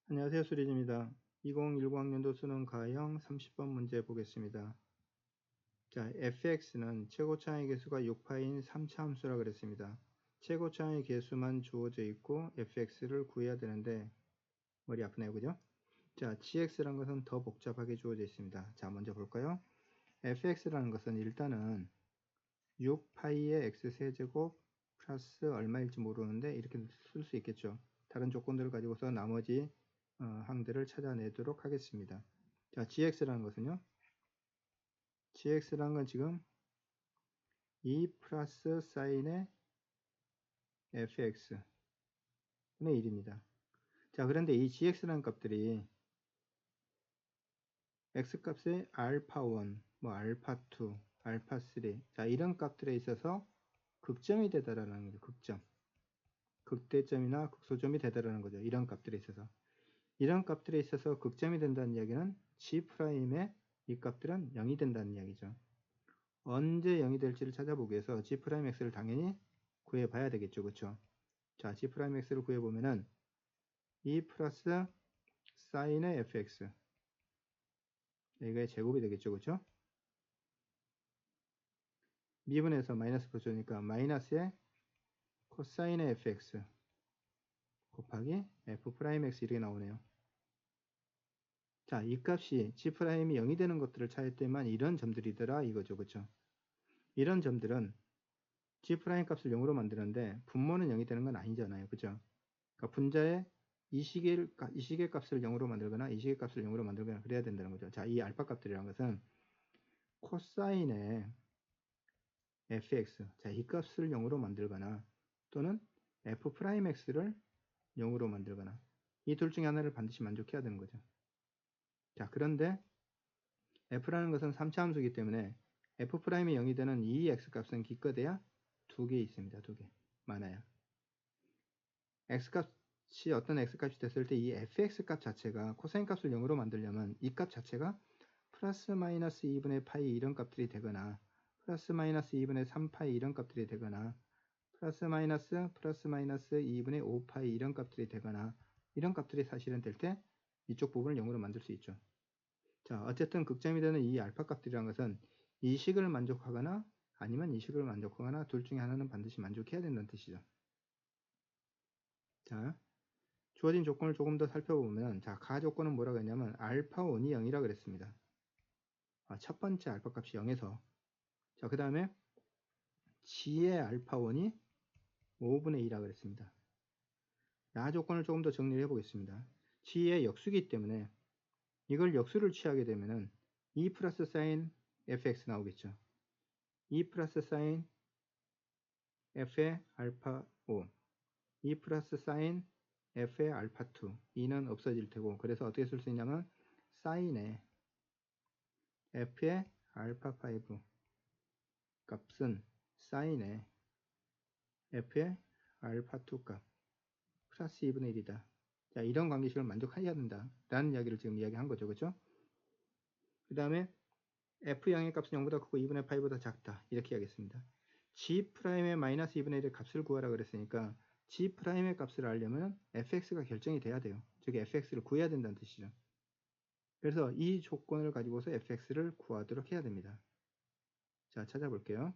안녕하세요. 수리입니다. 2019학년도 수능 가형 30번 문제 보겠습니다. 자, fx는 최고차항의 개수가 6파인 3차 함수라 그랬습니다. 최고차항의 개수만 주어져 있고 fx를 구해야 되는데 머리 아프네요. 그죠? 자, gx라는 것은 더 복잡하게 주어져 있습니다. 자, 먼저 볼까요? fx라는 것은 일단은 6파이의 x세제곱 플러스 얼마일지 모르는데 이렇게 쓸 수 있겠죠. 다른 조건들을 가지고서 나머지 항들을 찾아내도록 하겠습니다. 자, gx라는 것은요. gx라는 건 지금 2 플러스 사인의 fx 분의 1입니다. 자, 그런데 이 gx라는 값들이 x값의 알파1, 뭐 알파2, 알파3, 자, 이런 값들에 있어서 극점이 되다라는 거죠. 극점. 극대점이나 극소점이 되다라는 거죠. 이런 값들에 있어서. 이런 값들에 있어서 극점이 된다는 이야기는 g'의 이 값들은 0이 된다는 이야기죠. 언제 0이 될지를 찾아보기 위해서 g'x를 당연히 구해봐야 되겠죠. 그쵸? 자, g'x를 구해보면은 2 플러스 사인의 fx 이게 제곱이 되겠죠. 그쵸? 미분에서 마이너스 붙여주니까 마이너스의 코사인의 fx 곱하기 f'x 이렇게 나오네요. 자, 이 값이 g'이 0이 되는 것들을 찾을 때만 이런 점들이더라 이거죠. 그쵸? 이런 점들은 g' 값을 0으로 만드는데 분모는 0이 되는 건 아니잖아요. 그죠? 그러니까 분자의 이 시계 값을 0으로 만들거나 이 시계 값을 0으로 만들거나 그래야 된다는 거죠. 자, 이 알파 값들이라는 것은 코사인의 fx, 자, 이 값을 0으로 만들거나 또는 f'x를 0으로 만들거나 이 둘 중에 하나를 반드시 만족해야 되는 거죠. 자, 그런데 f라는 것은 3차 함수이기 때문에 f'이 0이 되는 이 x값은 기껏해야 2개 있습니다. 2개. 많아요. x값이 어떤 x값이 됐을 때 이 fx 값 자체가 코사인 값을 0으로 만들려면 이 값 자체가 플러스 마이너스 2분의 파이 이런 값들이 되거나 플러스 마이너스 2분의 3파이 이런 값들이 되거나 플러스 마이너스 2분의 5파이 이런 값들이 되거나 이런 값들이 사실은 될 때 이쪽 부분을 0으로 만들 수 있죠. 자, 어쨌든 극점이 되는 이 알파 값들이라는 것은 이 식을 만족하거나 아니면 이 식을 만족하거나 둘 중에 하나는 반드시 만족해야 된다는 뜻이죠. 자, 주어진 조건을 조금 더 살펴보면 자, 가 조건은 뭐라고 했냐면 알파1이 0이라 그랬습니다. 첫 번째 알파 값이 0에서 자, 그 다음에 g의 알파1이 5분의 2라 그랬습니다. 야 조건을 조금 더 정리를 해보겠습니다. g의 역수기 때문에 이걸 역수를 취하게 되면은 2 플러스 사인 fx 나오겠죠. 2 플러스 사인 f의 알파 5 2 플러스 사인 f의 알파 2 2는 없어질 테고 그래서 어떻게 쓸 수 있냐면 사인의 f의 알파 5 값은 사인의 f의 알파 2 값 플러스 2분의 1이다. 자, 이런 관계식을 만족해야 된다 라는 이야기를 지금 이야기한 거죠. 그죠? 그 다음에 f0의 값은 0보다 크고 2분의 파이보다 작다 이렇게 하겠습니다. g'의 마이너스 2분의 1의 값을 구하라 그랬으니까 g'의 값을 알려면 fx가 결정이 돼야 돼요. 즉 fx를 구해야 된다는 뜻이죠. 그래서 이 조건을 가지고서 fx를 구하도록 해야 됩니다. 자, 찾아볼게요.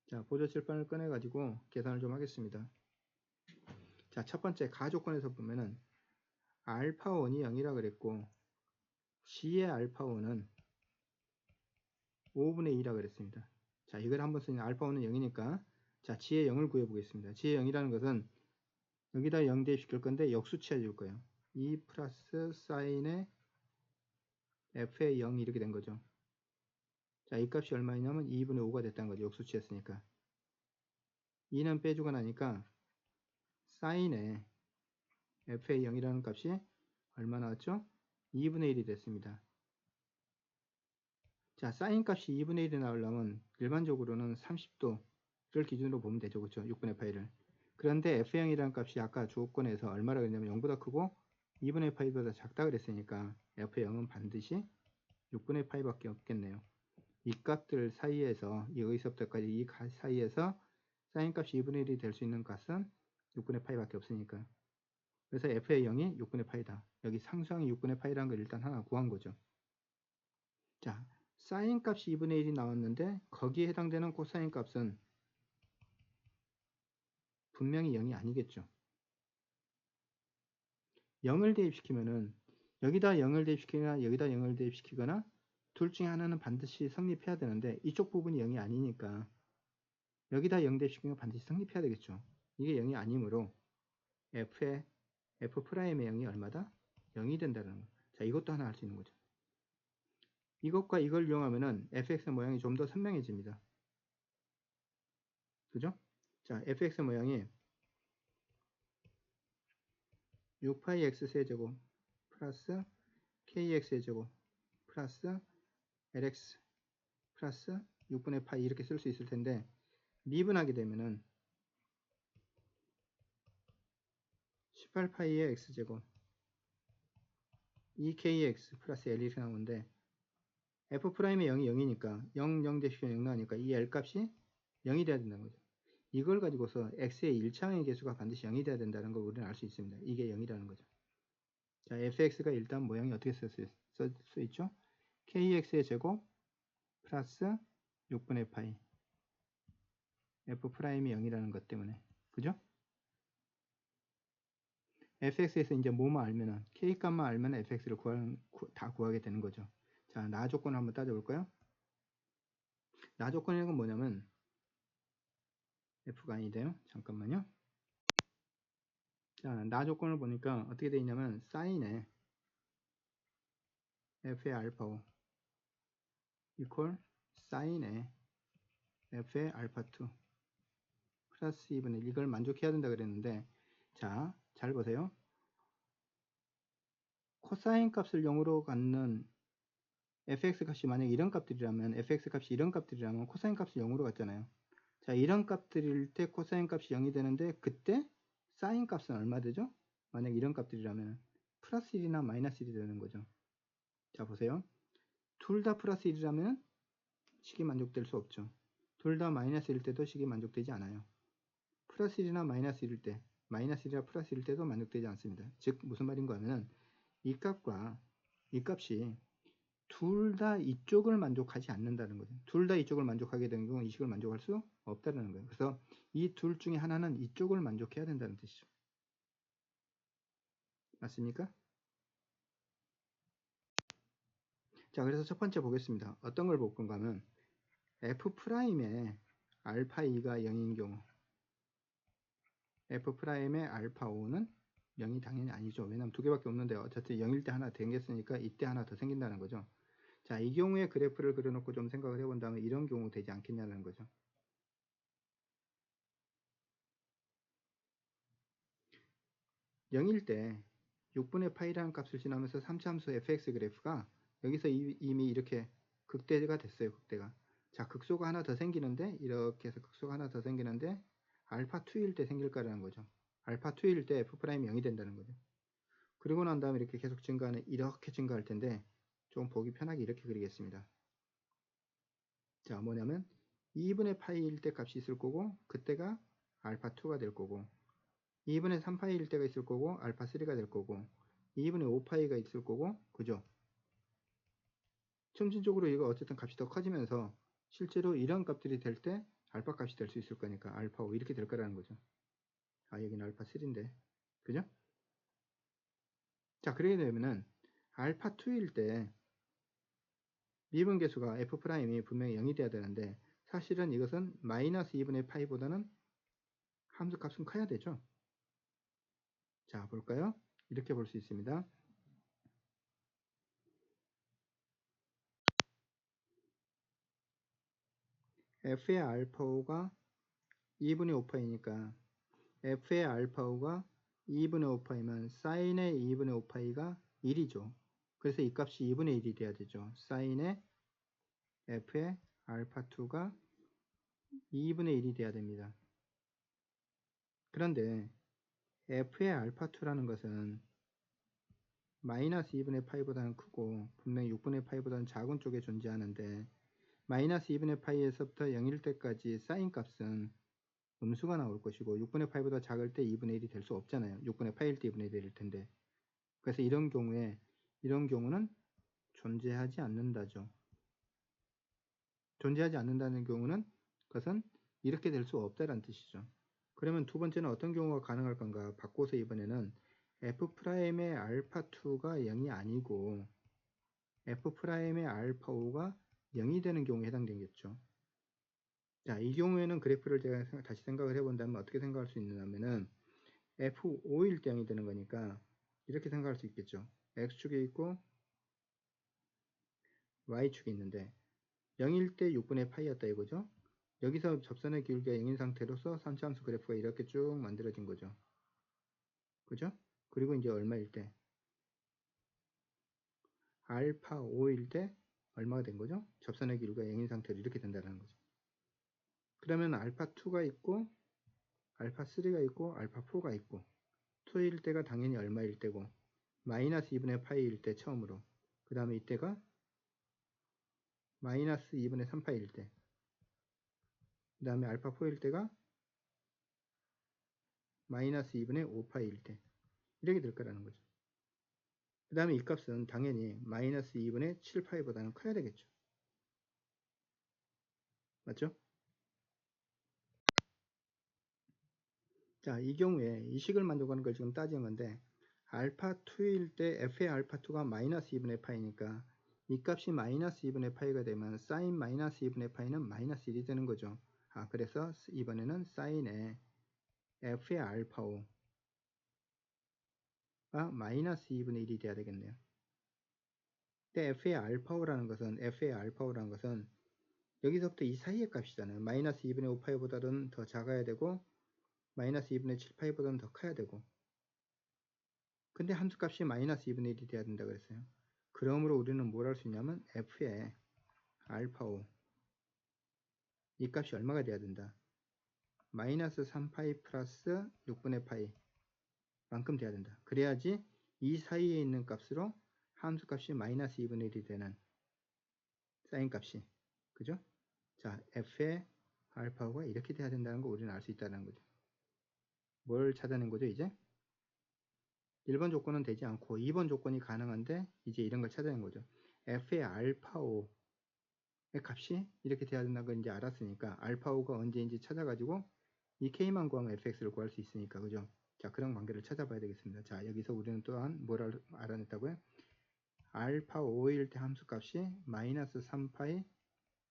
자, 보조 칠판을 꺼내 가지고 계산을 좀 하겠습니다. 자, 첫 번째 가 조건에서 보면은 알파1이 0이라 그랬고 g의 알파1은 5분의 2라 그랬습니다. 자, 이걸 한번 쓰면 알파1은 0이니까 자, g의 0을 구해 보겠습니다. g의 0이라는 것은 여기다 0 대입시킬 건데 역수 취해줄 거예요. 2 플러스 사인의 f의 0 이렇게 된 거죠. 자, 이 값이 얼마냐면 2분의 5가 됐다는 거죠. 역수 취했으니까. 2는 빼주고 나니까 사인의 f의 0이라는 값이 얼마 나왔죠? 2분의 1이 됐습니다. 자, 사인 값이 2분의 1이 나오려면 일반적으로는 30도를 기준으로 보면 되죠. 그렇죠? 6분의 파이를. 그런데 f0이라는 값이 아까 조건에서 얼마라 그랬냐면 0보다 크고 2분의 파이보다 작다 그랬으니까 f0은 반드시 6분의 파이밖에 없겠네요. 이 값들 사이에서 여기서부터까지 이 사이에서 사인 값이 2분의 1이 될 수 있는 값은 6분의 파이밖에 없으니까 그래서 f의 0이 6분의 파이다. 여기 상수항이 6분의 파이라는 걸 일단 하나 구한 거죠. 자, 사인 값이 2분의 1이 나왔는데 거기에 해당되는 코사인 값은 분명히 0이 아니겠죠. 0을 대입시키면은 여기다 0을 대입시키거나 여기다 0을 대입시키거나 둘 중에 하나는 반드시 성립해야 되는데 이쪽 부분이 0이 아니니까 여기다 0 대입시키면 반드시 성립해야 되겠죠. 이게 0이 아니므로 f의 f'의 0이 얼마다? 0이 된다는 거. 자, 이것도 하나 할 수 있는 거죠. 이것과 이걸 이용하면은 fx 모양이 좀 더 선명해집니다. 그죠? 자, fx 모양이 6파이 x 세제곱 플러스 kx 세제곱 플러스 lx 플러스 6분의 파이 이렇게 쓸 수 있을 텐데 미분하게 되면은 18파이의 x제곱 2kx 플러스 l 이렇게 나오는데 f'의 0이 0이니까 0, 0 대시키면 0 나오니까 이 l 값이 0이 돼야 된다는 거죠. 이걸 가지고서 x의 1차항의 개수가 반드시 0이 돼야 된다는 걸 우리는 알 수 있습니다. 이게 0이라는 거죠. 자, fx가 일단 모양이 어떻게 쓸 수 있죠? kx의 제곱 플러스 6분의 파이 f'이 0이라는 것 때문에 그죠? fx에서 이제 뭐만 알면은 k 값만 알면 fx를 다 구하게 되는 거죠. 자, 나 조건을 한번 따져볼까요? 나 조건이라는 건 뭐냐면 f가 아니돼요. 잠깐만요. 자, 나 조건을 보니까 어떻게 되어 있냐면 사인에 f의 알파5 이퀄 사인에 f의 알파2 플러스 2분의 1 이걸 만족해야 된다 그랬는데 자, 잘 보세요. 코사인 값을 0으로 갖는 fx 값이 만약 이런 값들이라면 fx 값이 이런 값들이라면 코사인 값이 0으로 갔잖아요. 자, 이런 값들일 때 코사인 값이 0이 되는데 그때 사인 값은 얼마 되죠? 만약 이런 값들이라면 플러스 1이나 마이너스 1이 되는 거죠. 자, 보세요. 둘 다 플러스 1이라면 식이 만족될 수 없죠. 둘 다 마이너스 1일 때도 식이 만족되지 않아요. 플러스 1이나 마이너스 1일 때, 마이너스 1이나 플러스 1일 때도 만족되지 않습니다. 즉 무슨 말인가 하면은 이 값과 이 값이 둘 다 이쪽을 만족하지 않는다는 거죠. 둘 다 이쪽을 만족하게 되는 경우 이 식을 만족할 수 없다는 거예요. 그래서 이 둘 중에 하나는 이쪽을 만족해야 된다는 뜻이죠. 맞습니까? 자, 그래서 첫 번째 보겠습니다. 어떤 걸 볼 건가 하면 f'의 알파 2가 0인 경우 f'의 알파 5는 0이 당연히 아니죠. 왜냐면 두 개밖에 없는데 어차피 0일 때 하나 생겼으니까 이때 하나 더 생긴다는 거죠. 자, 이 경우에 그래프를 그려놓고 좀 생각을 해본다면 이런 경우 되지 않겠냐는 거죠. 0일 때 6분의 파이라는 값을 지나면서 3차 함수 fx 그래프가 여기서 이미 이렇게 극대가 됐어요. 극대가. 자, 극소가 하나 더 생기는데 이렇게 해서 극소가 하나 더 생기는데 알파 2일 때 생길 거라는 거죠. 알파 2일 때 f' 0이 된다는 거죠. 그리고 난 다음에 이렇게 계속 증가하는 이렇게 증가할 텐데 좀 보기 편하게 이렇게 그리겠습니다. 자, 뭐냐면 2분의 파이일 때 값이 있을 거고 그때가 알파 2가 될 거고 2분의 3파이일 때가 있을 거고 알파 3가 될 거고 2분의 5파이가 있을 거고 그죠? 점진적으로 이거 어쨌든 값이 더 커지면서 실제로 이런 값들이 될 때 알파 값이 될 수 있을 거니까 알파 5 이렇게 될 거라는 거죠. 아, 여기는 알파 3인데 그죠? 자, 그러게 되면은 알파 2일 때 미분계수가 f'이 분명히 0이 돼야 되는데 사실은 이것은 마이너스 2분의 파이보다는 함수값은 커야 되죠. 자, 볼까요? 이렇게 볼 수 있습니다. f의 알파5가 2분의 5파이니까 f의 알파5가 2분의 5파이면 사인의 2분의 5파이가 1이죠. 그래서 이 값이 2분의 1이 돼야 되죠. 사인의 f의 알파2가 2분의 1이 돼야 됩니다. 그런데 f의 알파2라는 것은 마이너스 2분의 파이보다는 크고 분명히 6분의 파이보다는 작은 쪽에 존재하는데 마이너스 2분의 파이에서부터 0일 때까지 사인 값은 음수가 나올 것이고 6분의 파이보다 작을 때 2분의 1이 될 수 없잖아요. 6분의 파일 때 2분의 1이 될 텐데. 그래서 이런 경우는 존재하지 않는다죠. 존재하지 않는다는 경우는 그것은 이렇게 될 수 없다라는 뜻이죠. 그러면 두 번째는 어떤 경우가 가능할 건가? 바꿔서 이번에는 F'의 알파2가 0이 아니고 F'의 알파5가 0이 되는 경우에 해당되겠죠. 자, 이 경우에는 그래프를 제가 다시 생각을 해본다면 어떻게 생각할 수 있느냐면은 F5일 때 0이 되는 거니까 이렇게 생각할 수 있겠죠. X축이 있고 Y축이 있는데 0일 때 6분의 파이였다 이거죠. 여기서 접선의 기울기가 0인 상태로서 3차함수 그래프가 이렇게 쭉 만들어진 거죠. 그죠? 그리고 이제 얼마일 때? 알파 5일 때 얼마가 된 거죠? 접선의 기울기가 0인 상태로 이렇게 된다는 거죠. 그러면 알파 2가 있고 알파 3가 있고 알파 4가 있고 2일 때가 당연히 얼마일 때고 마이너스 2분의 파이일 때 처음으로 그 다음에 이때가 마이너스 2분의 3파이일 때 그 다음에 알파 4일 때가 마이너스 2분의 5파이일 때 이렇게 될 거라는 거죠. 그 다음에 이 값은 당연히 마이너스 2분의 7파이보다는 커야 되겠죠. 맞죠? 자, 이 경우에 이 식을 만족하는 걸 지금 따지는 건데 알파 2일 때 f의 알파 2가 마이너스 2분의 파이니까 이 값이 마이너스 2분의 파이가 되면 사인 마이너스 2분의 파이는 마이너스 1이 되는 거죠. 그래서 이번에는 사인의 f의 알파 5가 마이너스 2분의 1이 돼야 되겠네요. 근데 f의 알파 5라는 것은 여기서부터 이 사이의 값이잖아요. 마이너스 2분의 5파이보다는 더 작아야 되고 마이너스 2분의 7파이보다는 더 커야 되고 근데 함수값이 마이너스 2분의 1이 돼야 된다 그랬어요. 그러므로 우리는 뭘 할 수 있냐면 f의 알파 5 이 값이 얼마가 돼야 된다. 마이너스 3파이 플러스 6분의 파이 만큼 돼야 된다. 그래야지 이 사이에 있는 값으로 함수값이 마이너스 2분의 1이 되는 사인 값이 그죠? 자, f의 알파 5가 이렇게 돼야 된다는 거 우리는 알 수 있다는 거죠. 뭘 찾아낸 거죠 이제? 1번 조건은 되지 않고 2번 조건이 가능한데 이제 이런 걸 찾아낸 거죠. f의 알파 5의 값이 이렇게 돼야 된다는 걸 이제 알았으니까 알파 5가 언제인지 찾아가지고 이 k만 구하면 fx를 구할 수 있으니까 그죠? 자, 그런 관계를 찾아봐야 되겠습니다. 자, 여기서 우리는 또한 뭘 알아냈다고요? 알파 5일 때 함수값이 마이너스 3파이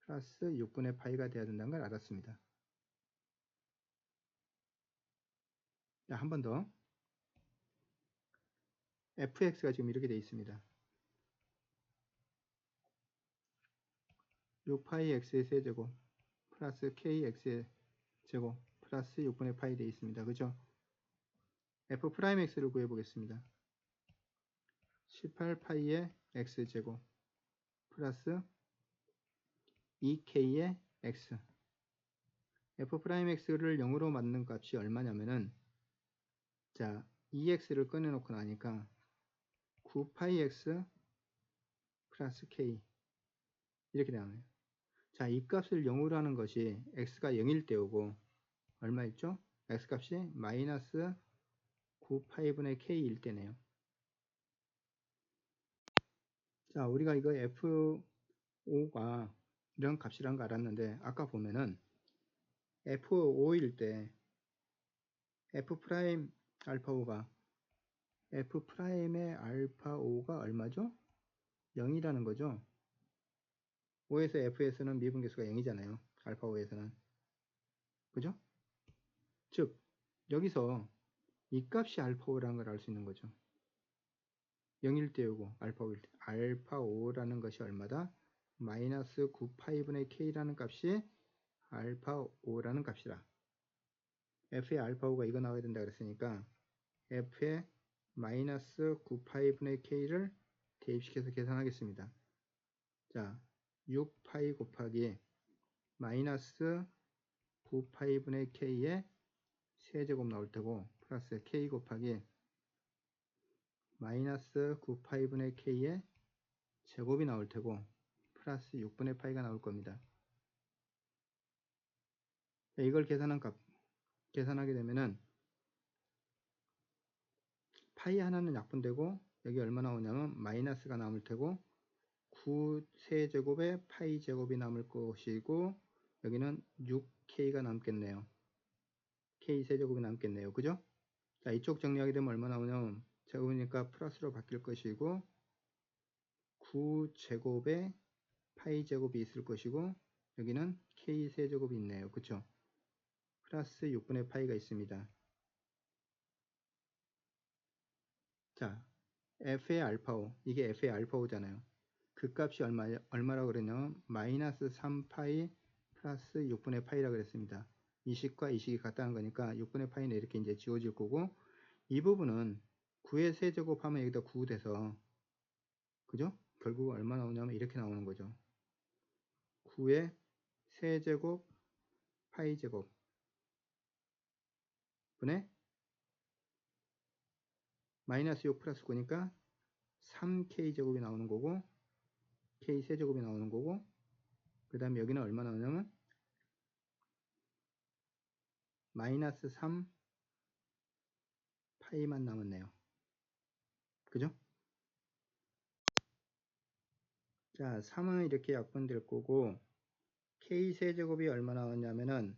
플러스 6분의 파이가 돼야 된다는 걸 알았습니다. 자, 한 번 더. fx가 지금 이렇게 되어 있습니다. 6파이 x의 세제곱 플러스 kx의 제곱 플러스 6분의 파이 되어 있습니다. 그죠? f'x를 구해보겠습니다. 18파이의 x제곱 플러스 2k의 x f'x를 0으로 만든 값이 얼마냐면은 자 2x를 꺼내놓고 나니까 9파이x 플러스 k 이렇게 나와요. 자, 이 값을 0으로 하는 것이 x가 0일 때오고 얼마 있죠? x값이 마이너스 9파이분의 k일 때네요. 자, 우리가 이거 f5가 이런 값이란 거 알았는데 아까 보면은 f5일 때 f 프라임 알파 5가 f 프라임의 알파 5가 얼마죠? 0이라는 거죠. 5에서 f에서는 미분계수가 0이잖아요. 알파 5에서는. 그죠? 즉 여기서 이 값이 알파 5라는 걸 알 수 있는 거죠. 0일 때이고 알파 5일 때 알파 5라는 것이 얼마다? 마이너스 9파이분의 k라는 값이 알파 5라는 값이라. f의 알파 5가 이거 나와야 된다 그랬으니까 f의 마이너스 9파이분의 k를 대입시켜서 계산하겠습니다. 자, 6파이 곱하기 마이너스 9파이분의 k의 세제곱 나올 테고 플러스 k 곱하기 마이너스 9파이분의 k의 제곱이 나올 테고 플러스 6분의 파이가 나올 겁니다. 이걸 계산한 값 계산하게 되면은 파이 하나는 약분되고 여기 얼마 나오냐면 마이너스가 남을 테고 9 세제곱에 파이 제곱이 남을 것이고 여기는 6K가 남겠네요. K 세제곱이 남겠네요. 그죠? 자, 이쪽 정리하게 되면 얼마 나오냐면 제곱이니까 플러스로 바뀔 것이고 9제곱에 파이 제곱이 있을 것이고 여기는 K 세제곱이 있네요. 그쵸? 플러스 6분의 파이가 있습니다. 자, F의 알파오, 이게 F의 알파오잖아요. 그 값이 얼마라고 그랬냐면 마이너스 3파이 플러스 6분의 파이라고 그랬습니다. 이 식과 이 식이 같다는 거니까 6분의 파이는 이렇게 이제 지워질 거고 이 부분은 9의 세제곱 하면 여기다 9 돼서 그죠? 결국 얼마 나오냐면 이렇게 나오는 거죠. 9의 세제곱 파이 제곱 분의 마이너스 6 플러스 9니까 3K 제곱이 나오는 거고 K 세제곱이 나오는 거고 그 다음에 여기는 얼마 나오냐면 마이너스 3 파이만 남았네요. 그죠? 자, 3은 이렇게 약분될 거고 K 세제곱이 얼마 나왔냐면은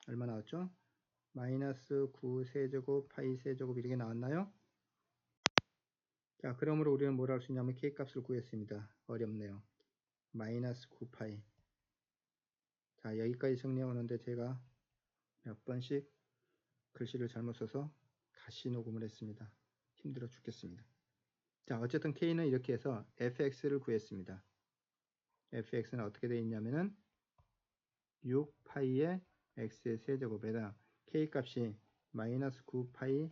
얼마 나왔죠? 마이너스 9 세제곱 파이 세제곱 이렇게 나왔나요? 자, 그러므로 우리는 뭘 할 수 있냐면 K 값을 구했습니다. 어렵네요. 마이너스 9파이. 자, 여기까지 정리해 오는데 제가 몇 번씩 글씨를 잘못 써서 다시 녹음을 했습니다. 힘들어 죽겠습니다. 자, 어쨌든 K는 이렇게 해서 fx를 구했습니다. fx는 어떻게 되어 있냐면은 6파이의 x의 세제곱에다 K 값이 마이너스 9파이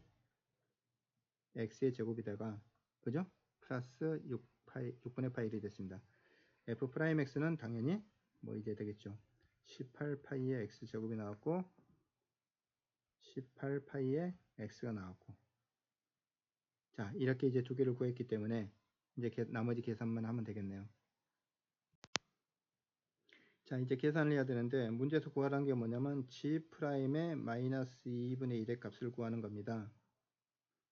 x의 제곱이다가 그죠? 플러스 6분의 파이 1이 됐습니다. f'x는 당연히 뭐 이제 되겠죠. 18파이의 x 제곱이 나왔고 18파이의 x가 나왔고 자, 이렇게 이제 두 개를 구했기 때문에 이제 나머지 계산만 하면 되겠네요. 자, 이제 계산을 해야 되는데 문제에서 구하라는 게 뭐냐면 G'의 마이너스 2분의 1의 값을 구하는 겁니다.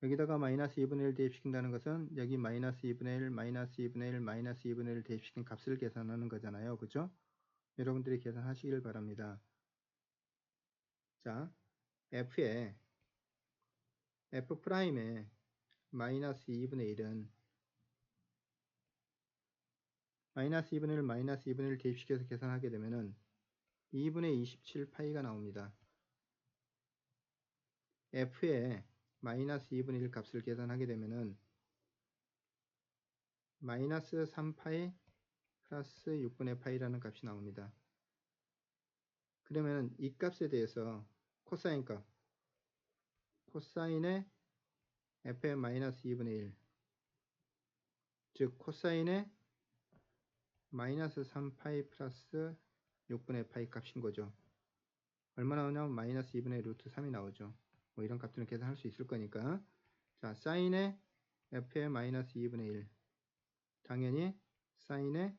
여기다가 마이너스 2분의 1 대입시킨다는 것은 여기 마이너스 2분의 1, 마이너스 2분의 1, 마이너스 2분의 1 대입시킨 값을 계산하는 거잖아요. 그죠? 여러분들이 계산하시길 바랍니다. 자, F의 F'의 마이너스 2분의 1은 마이너스 2분의 1, 마이너스 2분의 1 대입시켜서 계산하게 되면은 2분의 27파이가 나옵니다. F의 마이너스 2분의 1 값을 계산하게 되면은 마이너스 3파이 플러스 6분의 파이라는 값이 나옵니다. 그러면 이 값에 대해서 코사인 값, 코사인의 f의 마이너스 2분의 1, 즉 코사인의 마이너스 3파이 플러스 6분의 파이 값인 거죠. 얼마 나오냐면 마이너스 2분의 루트 3이 나오죠. 뭐 이런 값들은 계산할 수 있을 거니까. 자, 사인의 f의 마이너스 2분의 1, 당연히 사인의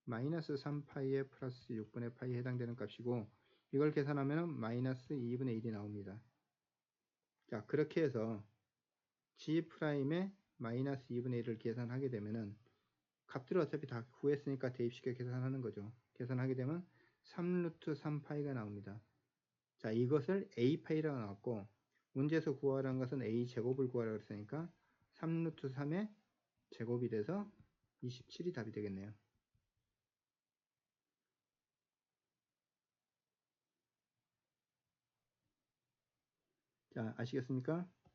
마이너스 3파이에 플러스 6분의 파이에 해당되는 값이고 이걸 계산하면 마이너스 2분의 1이 나옵니다. 자, 그렇게 해서 G'의 마이너스 2분의 1을 계산하게 되면은 값들을 어차피 다 구했으니까 대입시켜 계산하는 거죠. 계산하게 되면 3루트 3파이가 나옵니다. 자, 이것을 A파이라고 나왔고 문제에서 구하라는 것은 A제곱을 구하라고 했으니까 3루트 3의 제곱이 돼서 27이 답이 되겠네요. 자, 아시겠습니까?